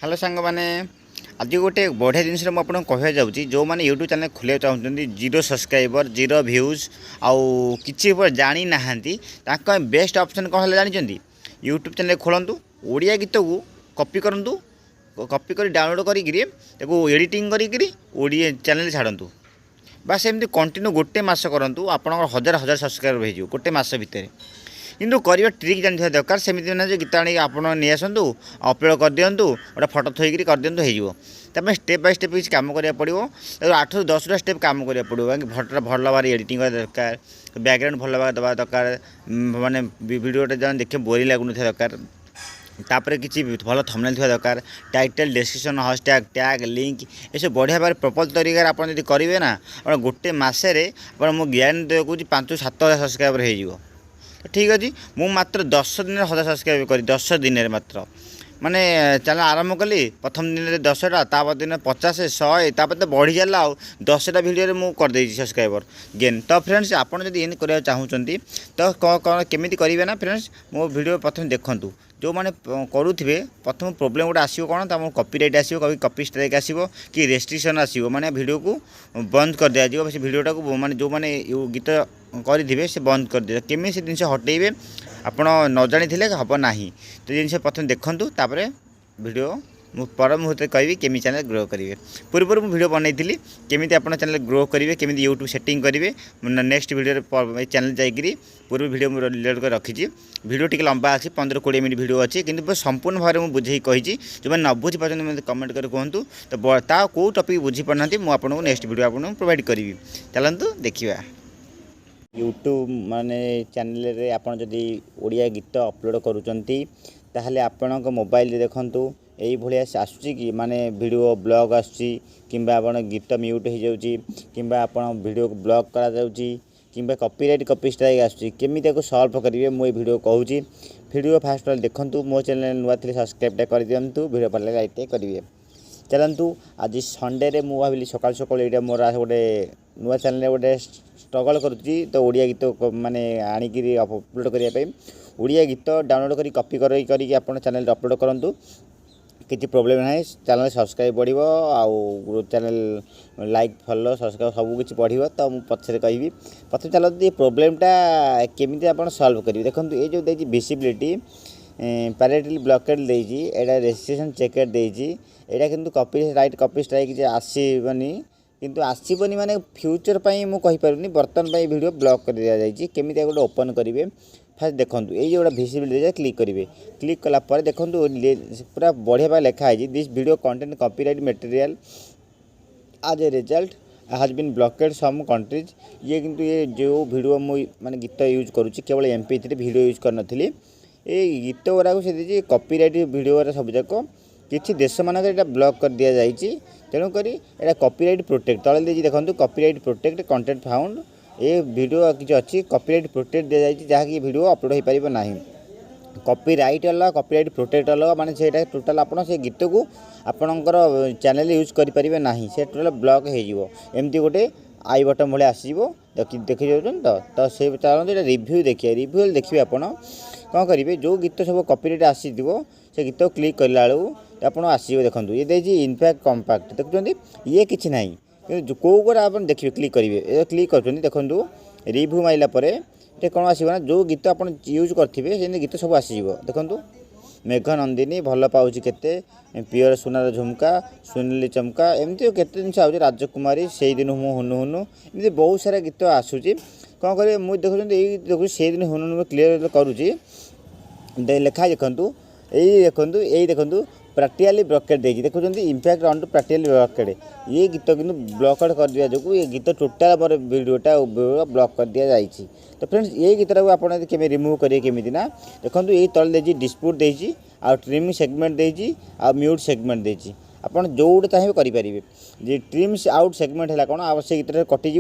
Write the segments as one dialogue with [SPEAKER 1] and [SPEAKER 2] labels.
[SPEAKER 1] Hello सांग मैंने आज गोटे बढ़िया जिनस आपको कह जाऊँगी जो मैंने यूट्यूब चैनल खोलिया चाहते जीरो सब्सक्राइबर जीरो व्यूज आउ कि जानी ना बेस्ट ऑप्शन कौन है जानते यूट्यूब चैनल खोलतु ओडिया गीत को कॉपी करूँ कॉपी कर डाउनलोड करी एडिटिंग करी ओडिया चैनल छाड़ू बास एमती कंटिन्यू गोटे मस करूँ आप हजार हजार सब्सक्राइबर हो गोटे मस भितर किंतु करवा ट्रिक जानी दरकार सेमती ना गीत आनी आप नहीं आसतु अपलोड कर दिंतु गोटे फटो थोक कर दिंतु हो स्टेप बाय स्टेप किसी कम करा पड़ो 8 ରୁ 10ଟା स्टेप कम करा पड़ो फटोटा भल भाव एडिटिंग दरकार बैकग्राउंड भल भाव दवा दरकार माने वीडियोटा जन देखिए बोरिंग लगुन दरकार तापर किसी भल थंबनेल थोड़ा दरकार title description hashtag tag link ये सब बढ़िया भाव प्रॉपर तरीका आप करेंगे ना आप गोटे मसरे मो ज्ञान देखूँ 5-7 हजार सब्सक्राइबर हो ठीक अच्छे मु मात्र 10 दिन 1000 सब्सक्राइब कर 10 दिन मात्र माने चैनल आरंभ कली प्रथम दिन में 10टा तापर दिन 50-100 तापर तो बढ़ी चला 10टा वीडियो मुझे करदे सब्सक्राइबर गेन तो फ्रेंड्स आपड़ जब ये करने चाहूँगी तो कौन केमी करेंगे ना फ्रेंड्स मो वीडियो प्रथम देखूँ जो मैंने करुवे प्रथम प्रोब्लेम गोटे आसो कौन तो कॉपीराइट आसो कभी कॉपी स्ट्राइक आसो कि रेस्ट्रिक्शन आसो माने वीडियो को बंद कर दिया से वीडियोटा को माने जो मैंने गीत करेंगे से बंद कर दिया केमी से जिन हटेबे आपड़ न जानी हम ना तो जिन प्रथम देखूँ तापर वीडियो पर मुहूर्त कहि केमी चैनल ग्रो करेंगे पूर्व मुझे वीडियो बनई केमी आप चैनल ग्रो करेंगे केमी यूट्यूब सेटिंग करेंगे नेक्स्ट वीडियो चैनल जाकि पूर्व वीडियो मुझे रिलेट कर रखी वीडियो टी लंबा अच्छी 15-20 मिनट वीडियो अच्छी कि संपूर्ण भाव में बुझे कही जो मैंने न बुझी पार्टी मतलब कमेंट कर कहूँ तो कौ टॉपिक बुझीपारना मुझे नेक्स्ट वीडियो आपको प्रोवाइड करी चलतु देखा यूट्यूब माने चैनल रे आपन जदि ओडिया गीत अपलोड करूचंती ताहले आपन मोबाइल देखंतु यही भाया आसूँ कि माने वीडियो ब्लॉग आसूँ किंबा आप गीत म्यूट हो जाऊँगी किंबा आप वीडियो को ब्लॉक करा जाउची किंबा कॉपीराइट कॉपी स्ट्राइक आसूँ केमी सॉल्व करेंगे मुझे वीडियो कहूँ वीडियो फास्ट देखूँ मो चैनल नुआ थी सब्सक्राइब कर दिंतु वीडियो भल लाइक करेंगे चलतु आज संडे रे मु भाविली सकाल सकाल ये मोर गोटे नुआ चैनल गोटे स्ट्रगल करुँची तो ओडिया गीत माने आनिकी अपलोड करने ओडिया गीत डाउनलोड करी कॉपी करी आप चैनल अपलोड करूँ किसी प्रोब्लेम ना चैनल सब्सक्राइब बढ़ो आउ चैनल लाइक फॉलो सब्सक्राइब सबकि बढ़ो तो मुझे पछे कहि प्रथम चलते ये प्रोब्लेमटा केमी आप सॉल्व करेंगे देखो ये जो देखिए विजिबिलिटी पैरेंटली ब्लॉकेड देजी एटा रेजिस्ट्रेशन चेकेट देजी एटा किंतु कॉपी राइट कॉपी स्ट्राइक आसबनी किंतु आसबनी माने फ्यूचर पाई मु कहि पारुनी बर्तन पाई वीडियो ब्लॉक कर दिया जायछि केमी गोटे ओपन करेंगे फास्ट देखो ये जो विजिबिलिटी क्लिक करेंगे क्लिक कलापर देखो पूरा बढ़िया भाव लिखाई this video content copyright material आज a result has been blocked some countries ये किंतु ये जो वीडियो मुझे माने गीत यूज करुँची केवल MP3 वीडियो यूज करनी ये गीत गुराक से कॉपीराइट वीडियो सब जाक किसी देश मानक ब्लॉक कर दि जाइए तेणुक कॉपीराइट प्रोटेक्ट तले देखिए देखो कॉपीराइट प्रोटेक्ट कंटेंट फाउंड ये वीडियो किसी अच्छी कॉपीराइट प्रोटेक्ट दि जाइए जहाँकि वीडियो अपलोड हो पार ना कॉपीराइट अलग कॉपीराइट प्रोटेक्ट अलग माने से टोटाल आप गीत को आपणकर चैनल यूज करेंगे ना से टोटाल ब्लॉक होमती गोटे आई बटन भाई आसो देखी जाऊँ तो से चलते रिव्यू देखिए रिव्यू देखिए आप कौन करेंगे जो गीत सब कॉपीराइट आसो से गीत क्लिक करला बेलू आप आसो देखो ये देखिए इनफैक्ट कॉम्पैक्ट देखुं ये किसी ना कि कौ गुड़ा आप देखिए क्लिक करेंगे क्लिक कर देखो रिव्यू माइला ये कौन आसना जो गीत आप यूज करेंगे से गीत सब आसो देखो मेघ नंदिनी भल पाँच केते पियर सुनार झुमका सुनीली चमका एमती केते जिन आज राजकुमारी से दिन मु हुनु हुनु एमती बहुत सारा गीत आसूँ कौन करेंगे मुझे देखो से दिन हुनु हुनु क्लीयर करुँची लेखा देखूँ यही देखूँ प्रैक्टिकली ब्लॉकेड देखिए देखो in fact on to practically blockade ये गीत कि ब्लॉकेड कर दिया जो ये गीत टोटाल मोर वीडियोटा ब्लॉक कर दि जाइए तो फ्रेंड्स ये गीतटा को आप रिमूव करेंगे केमी ना देखो ये तल देखिए डिस्प्यूट देती आ ट्रिमिंग सेगमेंट देती आ म्यूट सेगमेंट देती आपड़ जोटे चाहिए करेंगे जे ट्रिम्स आउट सेगमेंट है कौन आप से गीत कटिज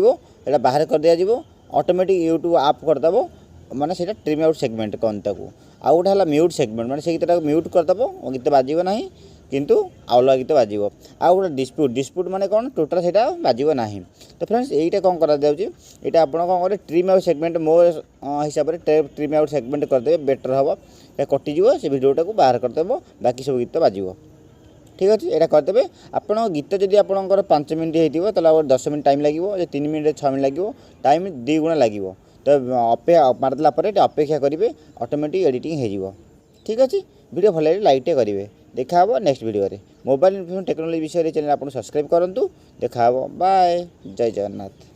[SPEAKER 1] एटा बाहर कर दिया ऑटोमेटिक यूट्यूब आप करदेव माने से ट्रिम आउट सेगमेंट कौन ताको आउ गोटे है म्यूट सेगमेंट माने से गीतटा म्यूट करदेव गीत बाजो ना किंतु अलग गीत बाजो आउ गोटे डिस्प्यूट माने कौन टोटाल से बाजो ना तो फ्रेंड्स यहीटा कौन कर यहाँ आप कौन करेंगे ट्रिम आउट सेगमेंट मो हिसाब से ट्रिम आउट सेगमेंट करदे बेटर हम कटिज से भिडियोटा को बाहर करदेव बाकी सब गीत बाजो ठीक अच्छे यहाँ करदे आप गीत जब आपंकर 5 मिनट हो 10 मिनट टाइम लगे 3 मिनट 6 मिनट लगे टाइम 2 गुणा लगे तो मारदेला अपेक्षा करेंगे ऑटोमेटिक एडिटिंग हो ठीक अच्छे वीडियो भल लगे लाइक करेंगे देखा नेक्स्ट वीडियो मोबाइल टेक्नोलॉजी विषय चैनल आप सब्सक्राइब करूँ देखा बाय जय जगन्नाथ।